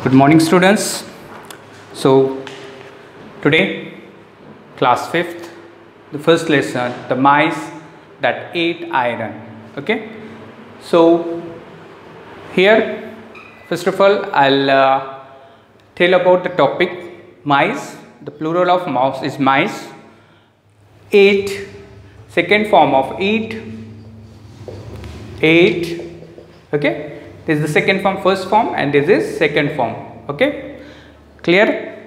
Good morning, students. So today, class 5th, the first lesson, the mice that ate iron. Okay. So here, first of all, I'll tell about the topic mice. The plural of mouse is mice. Ate, second form of eat. Ate. Okay. This is the second form, first form, and this is second form. Okay, clear?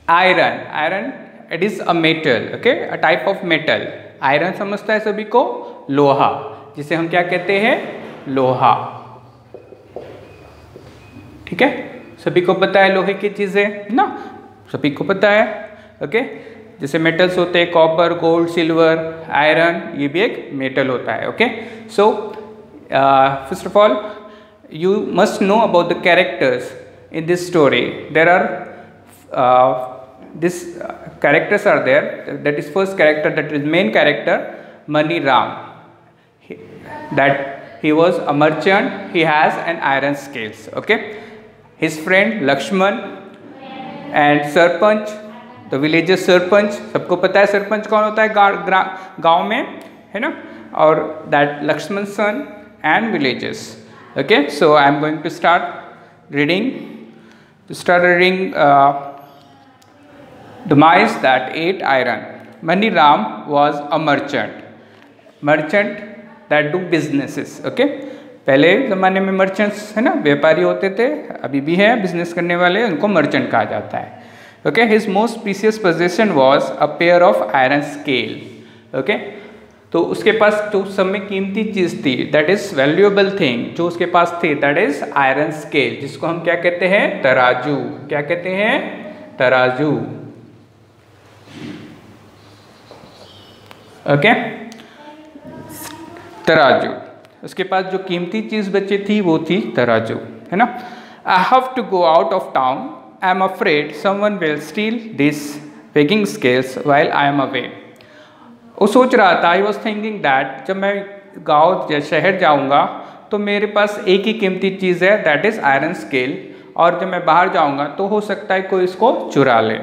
Iron, it is a metal. Okay, a type of metal. Iron समझता है सभी को, लोहा, जिसे हम क्या कहते हैं, लोहा. ठीक है, सभी को पता है लोहे की चीजें ना, सभी को पता है. ओके, जैसे मेटल्स होते हैं, कॉपर, गोल्ड, सिल्वर, आयरन, ये भी एक मेटल होता है. Okay, so first of all you must know about the characters in this story. There are characters are there. That is first character, that is main character, Mani Ram. That he was a merchant. He has an iron scales. Okay, his friend Lakshman and Sarpanch, the villager Sarpanch. सबको पता है सरपंच कौन होता है गांव में, है ना? और that Lakshman's son and villagers. Okay, so I am going to start reading. The mice that ate iron. Mani Ram was a merchant that do businesses. Okay, पहले ज़माने में merchants है ना, व्यापारी होते थे, अभी भी है बिजनेस करने वाले, उनको merchant कहा जाता है. Okay, his most precious possession was a pair of iron scale. Okay, तो उसके पास जो सब में कीमती चीज़ थी, दैट इज वैल्यूएबल थिंग, जो उसके पास थी, दैट इज आयरन स्केल, जिसको हम क्या कहते हैं, तराजू. क्या कहते हैं, तराजू. ओके, तराजू. उसके पास जो कीमती चीज़ बची थी वो थी तराजू, है ना. I have to go out of town. I am afraid someone will steal this weighing scales while I am away. वो सोच रहा था, आई वॉज थिंकिंग दैट जब मैं गाँव या शहर जाऊँगा तो मेरे पास एक ही कीमती चीज़ है, दैट इज़ आयरन स्केल, और जब मैं बाहर जाऊँगा तो हो सकता है कोई इसको चुरा ले.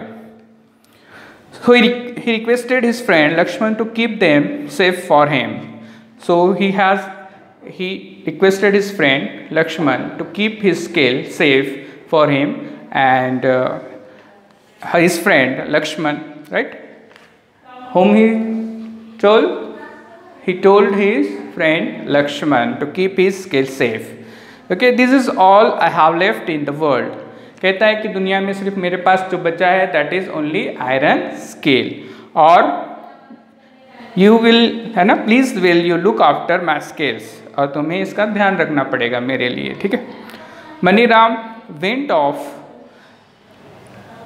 So he requested his friend Lakshman to keep them safe for him. So he requested his friend Lakshman to keep his scale safe for him, and his friend Lakshman, right, whom he told his friend Lakshman to keep his scale safe. Okay, this is all I have left in the world. कहता है कि दुनिया में सिर्फ मेरे पास जो बचा है, that is only iron scale. और you will, है ना, please will you look after my scales. और तुम्हें इसका ध्यान रखना पड़ेगा मेरे लिए, ठीक है. Mani Ram went off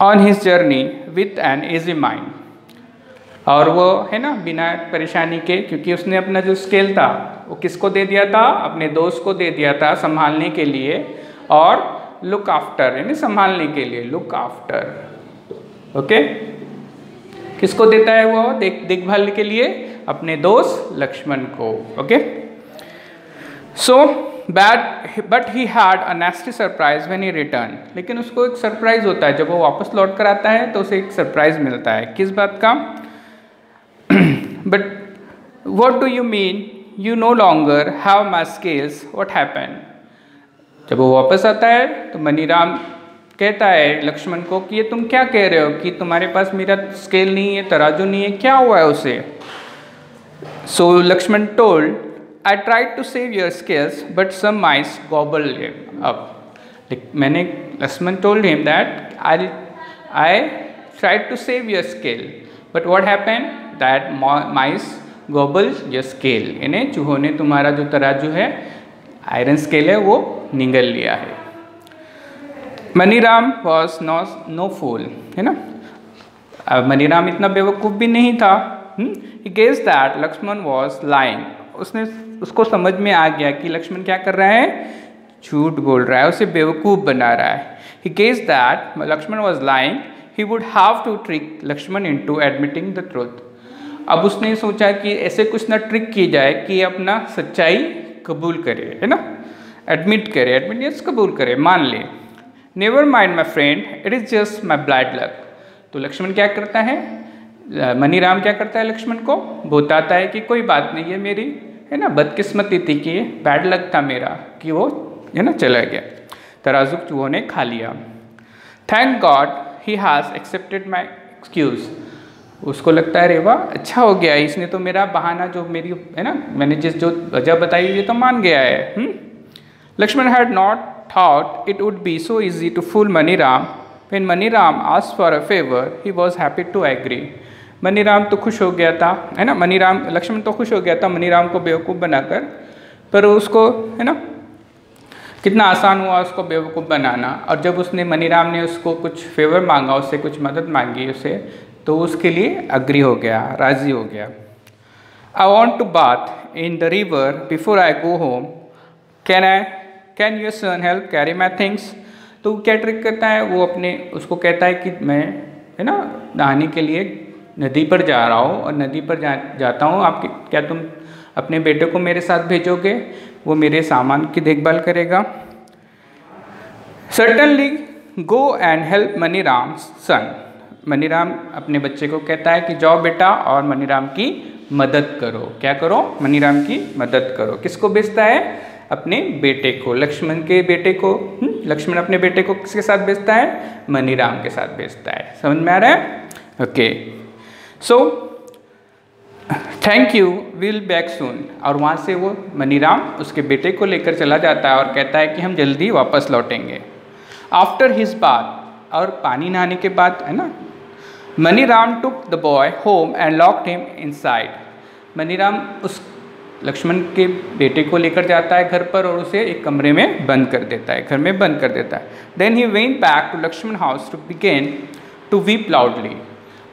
on his journey with an easy mind. और वो है ना बिना परेशानी के, क्योंकि उसने अपना जो स्केल था वो किसको दे दिया था, अपने दोस्त को दे दिया था संभालने के लिए. और लुक आफ्टर यानी संभालने के लिए, लुक आफ्टर. ओके, किसको देता है वो, देखभाल के लिए अपने दोस्त लक्ष्मण को. Okay, so but he had a नेस्टी surprise when he return. लेकिन उसको एक सरप्राइज होता है, जब वो वापस लौट कर आता है तो उसे एक सरप्राइज मिलता है. किस बात का? But what do you mean you no longer have my scales? What happened? जब वो वापस आता है तो मनी राम कहता है लक्ष्मण को कि ये तुम क्या कह रहे हो कि तुम्हारे पास मेरा स्केल नहीं है, तराजू नहीं है, क्या हुआ है उसे? So Lakshman told, I tried to save your scales, but some mice gobbled them up. मैंने Lakshman told him that I tried to save your scale, but what happened? That mice gobble your scale. यानी चूहों ने तुम्हारा जो तराजू है, iron scale है, वो निगल लिया है. मनी राम वॉज नो फूल, है ना. अब मनी राम इतना बेवकूफ़ भी नहीं था. He guessed that Lakshman was lying. उसको समझ में आ गया कि लक्ष्मण क्या कर रहा है, झूठ बोल रहा है, उसे बेवकूफ़ बना रहा है. He guessed that Lakshman was lying. He would have to trick Lakshman into admitting the truth. अब उसने सोचा कि ऐसे कुछ ना ट्रिक की जाए कि अपना सच्चाई कबूल करे, है ना, एडमिट करे, एडमिट कबूल करे, मान ले. Never mind my friend, it is just my blade luck. तो लक्ष्मण क्या करता है, मनीराम क्या करता है, लक्ष्मण को बताता है कि कोई बात नहीं है, मेरी है ना बदकिस्मती थी कि बैड लक था मेरा कि वो है ना चला गया, तराजू चूहों ने खा लिया। Thank God he has accepted my excuse. उसको लगता है रे वाह अच्छा हो गया, इसने तो मेरा बहाना जो मेरी है ना मैंने जो वजह बताई ये तो मान गया है। Lakshman had not thought it would be so easy to fool Maniram. When Maniram asked for a favour he was happy to agree. Maniram तो खुश हो गया था, है ना, लक्ष्मण तो खुश हो गया था मनीराम को बेवकूफ़ बनाकर, पर उसको है ना कितना आसान हुआ उसको बेवकूफ़ बनाना। और जब उसने मनीराम ने उसको कुछ फेवर मांगा, उससे कुछ मदद मांगी उसे, तो उसके लिए अग्री हो गया, राज़ी हो गया। I want to bath in the river before I go home, can your son help carry my things. तो क्या ट्रिक करता है वो, उसको कहता है कि मैं है ना नहाने के लिए नदी पर जा रहा हूँ और नदी पर जाता हूँ, क्या तुम अपने बेटे को मेरे साथ भेजोगे, वो मेरे सामान की देखभाल करेगा। Certainly go and help Maniram son. Maniram अपने बच्चे को कहता है कि जाओ बेटा और मनीराम की मदद करो। क्या करो, मनीराम की मदद करो। किसको भेजता है, अपने बेटे को, लक्ष्मण के बेटे को। लक्ष्मण अपने बेटे को किसके साथ भेजता है, मनीराम के साथ भेजता है। समझ में आ रहा है? Okay, so thank you, will back soon. और वहाँ से वो मनीराम उसके बेटे को लेकर चला जाता है और कहता है कि हम जल्दी वापस लौटेंगे। आफ्टर हिज बाथ, और पानी नहाने के बाद है ना, Maniram took the boy home and locked him inside. Maniram उस लक्ष्मण के बेटे को लेकर जाता है घर पर और उसे एक कमरे में बंद कर देता है, घर में बंद कर देता है। Then he went back to Lakshman house to begin to weep loudly.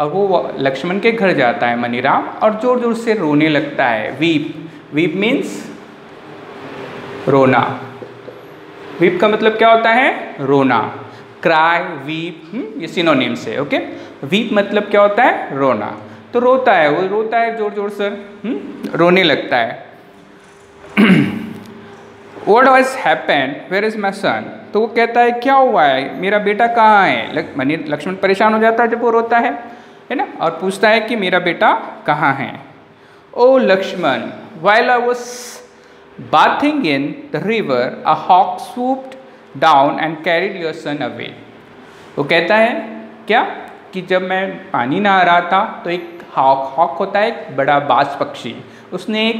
और वो लक्ष्मण के घर जाता है मनीराम और जोर जोर से रोने लगता है। वीप मीन्स रोना। वीप का मतलब क्या होता है, रोना। क्राई, वीप ये सिनोनिम्स है। ओके, वीप मतलब क्या होता है, रोना। तो रोता है, वो रोता है जोर जोर से, रोने लगता है। What has happened? Where is my son? तो वो कहता है क्या हुआ है, मेरा बेटा कहाँ है। लक्ष्मण परेशान हो जाता है जब वो रोता है ना, और पूछता है कि मेरा बेटा कहाँ है। ओ Lakshman, while I was bathing in the river, a hawk swooped down and carried your son away. वो कहता है क्या कि जब मैं पानी नहा रहा था तो एक हॉक होता है एक बड़ा बाज पक्षी, उसने एक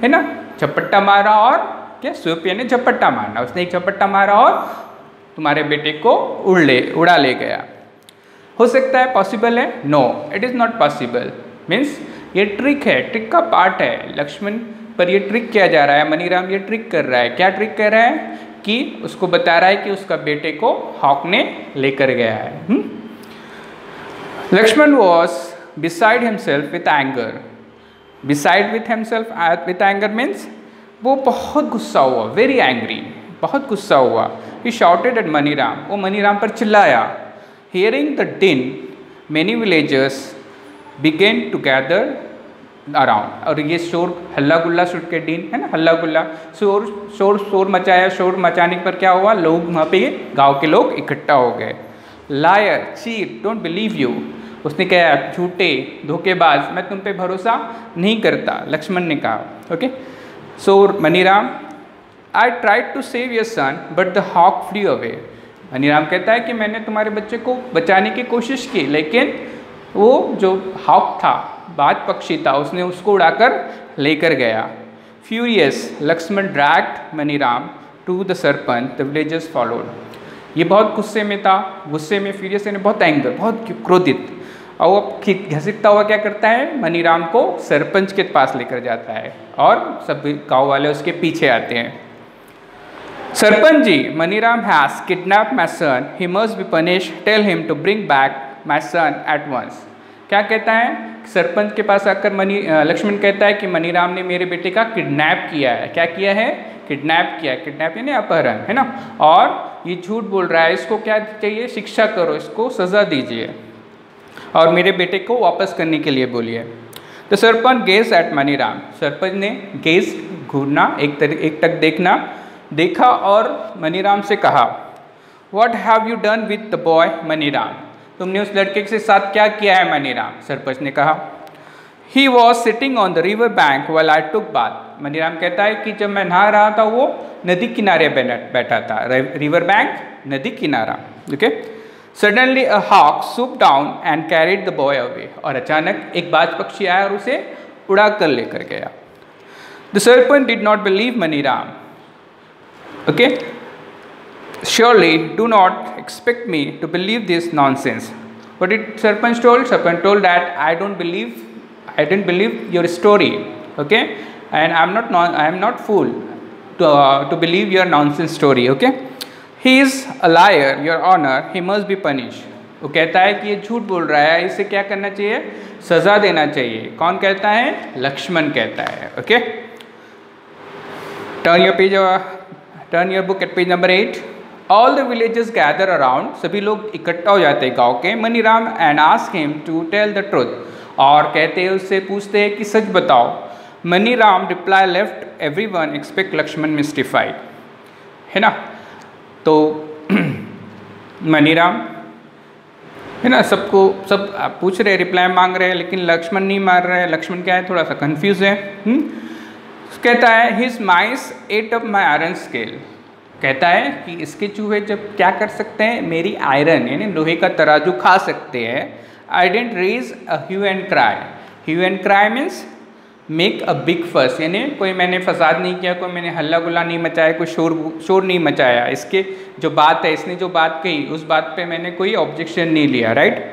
है ना झपट्टा मारा, और क्या सूप यानी झपट्टा मारना, उसने एक झपट्टा मारा और तुम्हारे बेटे को उड़ा ले गया। हो सकता है, पॉसिबल है? No, it is not possible. Means ये ट्रिक है, ट्रिक का पार्ट है। लक्ष्मण पर ये ट्रिक किया जा रहा है, मनीराम ये ट्रिक कर रहा है। क्या ट्रिक कर रहा है कि उसको बता रहा है कि उसका बेटे को हॉक ने लेकर गया है। Lakshman was beside himself with anger. Beside with himself with anger means वो बहुत गुस्सा हुआ, very angry, बहुत गुस्सा हुआ। He shouted at मनीराम, वो मनीराम पर चिल्लाया। Hearing the din, many villagers began to gather around. और ये शोर हल्ला गुल्ला सुन के, दिन है ना हल्ला गुल्ला, शोर मचाया। शोर मचाने पर क्या हुआ, लोग वहाँ पे गाँव के लोग इकट्ठा हो गए। Liar, cheat, don't believe you. उसने कहा झूठे, धोखेबाज, मैं तुम पे भरोसा नहीं करता, लक्ष्मण ने कहा। Okay, so Maniram, I tried to save your son but the hawk flee away. Maniram कहता है कि मैंने तुम्हारे बच्चे को बचाने की कोशिश की, लेकिन वो जो हॉक था, बाज पक्षी था, उसने उसको उड़ाकर लेकर गया। Furious, Lakshman dragged Maniram to the sarpanch, the villagers followed. ये बहुत गुस्से में था, गुस्से में फ्यूरियस यानी बहुत एंगर, बहुत क्रोधित, और वो घसीटता हुआ क्या करता है, मनीराम को सरपंच के पास लेकर जाता है और सब गाँव वाले उसके पीछे आते हैं। Sarpanch ji, Maniram has kidnap my son, he must be punish, tell him to bring back my son at once. क्या कहता है, सरपंच के पास आकर लक्ष्मण कहता है कि मनीराम ने मेरे बेटे का किडनैप किया है। क्या किया है, किडनैप किया। किडनैप यानी अपहरण, है ना, और ये झूठ बोल रहा है, इसको क्या चाहिए, शिक्षा करो, इसको सज़ा दीजिए और मेरे बेटे को वापस करने के लिए बोलिए। तो सरपंच गेज एट मनीराम, सरपंच ने गेज घूरना, एक टक देखा और मनीराम से कहा, what have you done with the boy Maniram, तुमने उस लड़के के साथ क्या किया है मनीराम। सरपंच ने कहा he was sitting on the river bank while I took bath, Maniram कहता है कि जब मैं नहा रहा था वो नदी किनारे बैठा था, रिवर बैंक नदी किनारा। Okay, suddenly a hawk swoop down and carried the boy away, और अचानक एक बाज पक्षी आया और उसे उड़ा कर लेकर गया। The sarpanch did not believe Maniram. Okay, surely do not expect me to believe this nonsense. What did Sarpanch told? Sarpanch told that I didn't believe your story. Okay, and I am not fool to believe your nonsense story. Okay, he is a liar, your honor. He must be punished. वो कहता है कि ये झूठ बोल रहा है, इसे क्या करना चाहिए, सजा देना चाहिए। कौन कहता है? लक्ष्मण कहता है। Okay, turn your book at page number 8. All the villagers gather around, सभी लोग इकट्ठा हो जाते हैं गांव के, Maniram and ask him to tell the truth, और कहते हैं उससे पूछते हैं कि सच बताओ। Maniram reply left everyone except Lakshman mystified, है ना। तो मनीराम है ना, सबको सब पूछ रहे, रिप्लाई मांग रहे हैं, लेकिन लक्ष्मण नहीं मार रहे हैं। लक्ष्मण क्या है, थोड़ा सा कंफ्यूज है। कहता है his mice ate up my iron scale, कहता है कि इसके चूहे जब क्या कर सकते हैं, मेरी आयरन यानी लोहे का तराजू खा सकते हैं। I don't raise a hue and cry, hue and cry means make a big fuss, यानी कोई मैंने फसाद नहीं किया, कोई मैंने हल्ला गुल्ला नहीं मचाया, कोई शोर नहीं मचाया। इसके जो बात है, इसने जो बात कही उस बात पे मैंने कोई ऑब्जेक्शन नहीं लिया, right.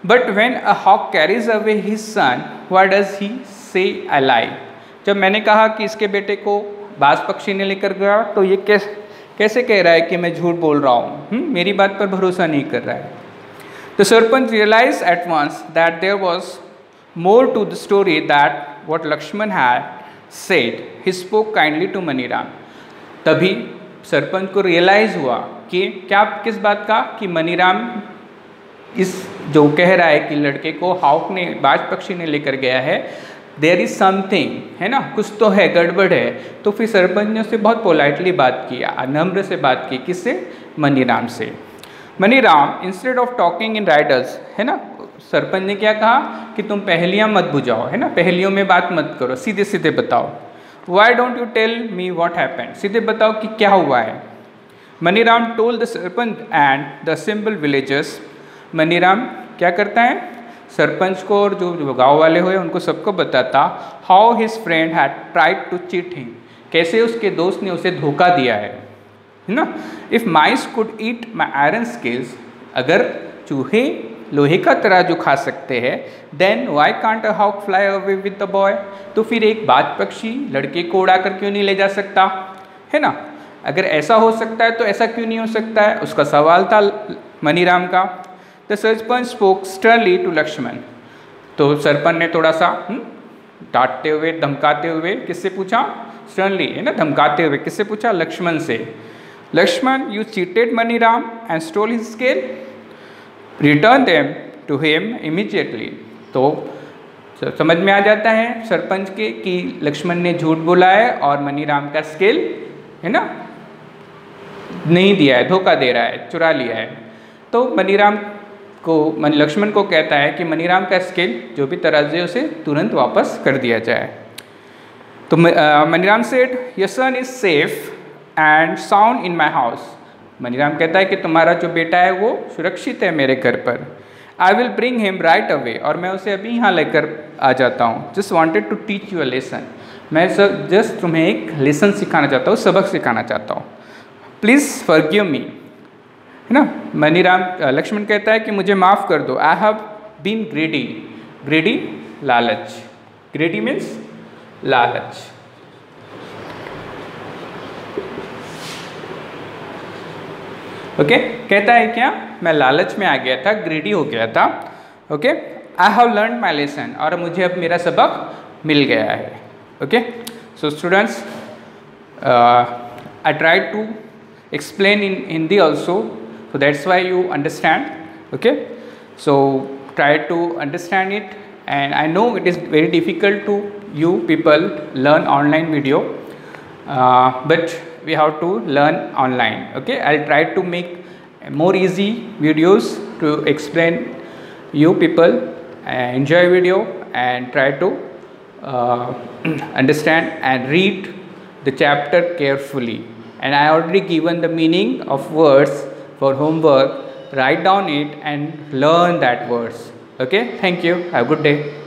But when a hawk carries away his son what does he say I लाई, जब मैंने कहा कि इसके बेटे को बाज पक्षी ने लेकर गया, तो ये कैसे कह रहा है कि मैं झूठ बोल रहा हूँ, मेरी बात पर भरोसा नहीं कर रहा है। The sarpanch realize at once that there was more to the story that what Lakshman had said, he spoke kindly to Maniram. तभी सरपंच को रियलाइज हुआ कि क्या, किस बात का, कि मनीराम इस जो कह रहा है कि लड़के को हॉक ने, बाज पक्षी ने लेकर गया है, देयर इज समथिंग, है ना, कुछ तो है, गड़बड़ है। तो फिर सरपंच ने उससे बहुत पोलाइटली बात किया, नम्र से बात की, किससे, मनीराम से। Maniram instead of talking in riddles, है ना, सरपंच ने क्या कहा कि तुम पहेलियाँ मत बुझाओ, है ना, पहेलियों में बात मत करो, सीधे सीधे बताओ। Why don't you tell me what happened, सीधे बताओ कि क्या हुआ है। Maniram told the sarpanch and the assemble villagers, Maniram क्या करता है, सरपंच को और जो गाँव वाले हुए उनको सबको बताता, how his friend had tried to cheat him, कैसे उसके दोस्त ने उसे धोखा दिया है ना। If mice could eat my iron scales, अगर चूहे लोहे का तराजू खा सकते हैं, then why can't a hawk fly away with the boy, तो फिर एक बाज पक्षी लड़के को उड़ा कर क्यों नहीं ले जा सकता, है ना। अगर ऐसा हो सकता है तो ऐसा क्यों नहीं हो सकता है, उसका सवाल था मनीराम का। The sarpanch spoke sternly to Lakshman, तो सरपंच ने थोड़ा सा डांटते हुए, धमकाते हुए, किससे पूछा, स्टर्नली, है ना, धमकाते हुए, किससे पूछा, लक्ष्मण से। Lakshman you cheated Maniram and stole his scale, return them to him immediately. तो समझ में आ जाता है सरपंच के कि लक्ष्मण ने झूठ बोला है और मनीराम का स्केल, है ना, नहीं दिया है, धोखा दे रहा है, चुरा लिया है। तो मनीराम को, लक्ष्मण को कहता है कि मनीराम का स्केल जो भी तराजू है उसे तुरंत वापस कर दिया जाए। तो Maniram said your son is safe and sound in my house, Maniram कहता है कि तुम्हारा जो बेटा है वो सुरक्षित है मेरे घर पर। I will bring him right away, और मैं उसे अभी यहाँ लेकर आ जाता हूँ। Just wanted to teach you a lesson, मैं जस्ट तुम्हें एक लेसन सिखाना चाहता हूँ, सबक सिखाना चाहता हूँ। प्लीज़ फॉरगिव मी, है ना। मनीराम, लक्ष्मण कहता है कि मुझे माफ़ कर दो। आई हैव बीन ग्रेडी, ग्रेडी लालच, ग्रेडी मीन्स लालच। ओके, कहता है क्या, मैं लालच में आ गया था, ग्रेडी हो गया था। Okay, I have learn my lesson, और मुझे अब मेरा सबक मिल गया है। Okay, so students, I try to explain in Hindi also, so that's why you understand. Okay, so try to understand it, and I know it is very difficult to you people learn online video, but we have to learn online. Okay, I'll try to make more easy videos to explain you people. Enjoy video and try to understand and read the chapter carefully. And I already given the meaning of words for homework. Write down it and learn that words. Okay, thank you. Have a good day.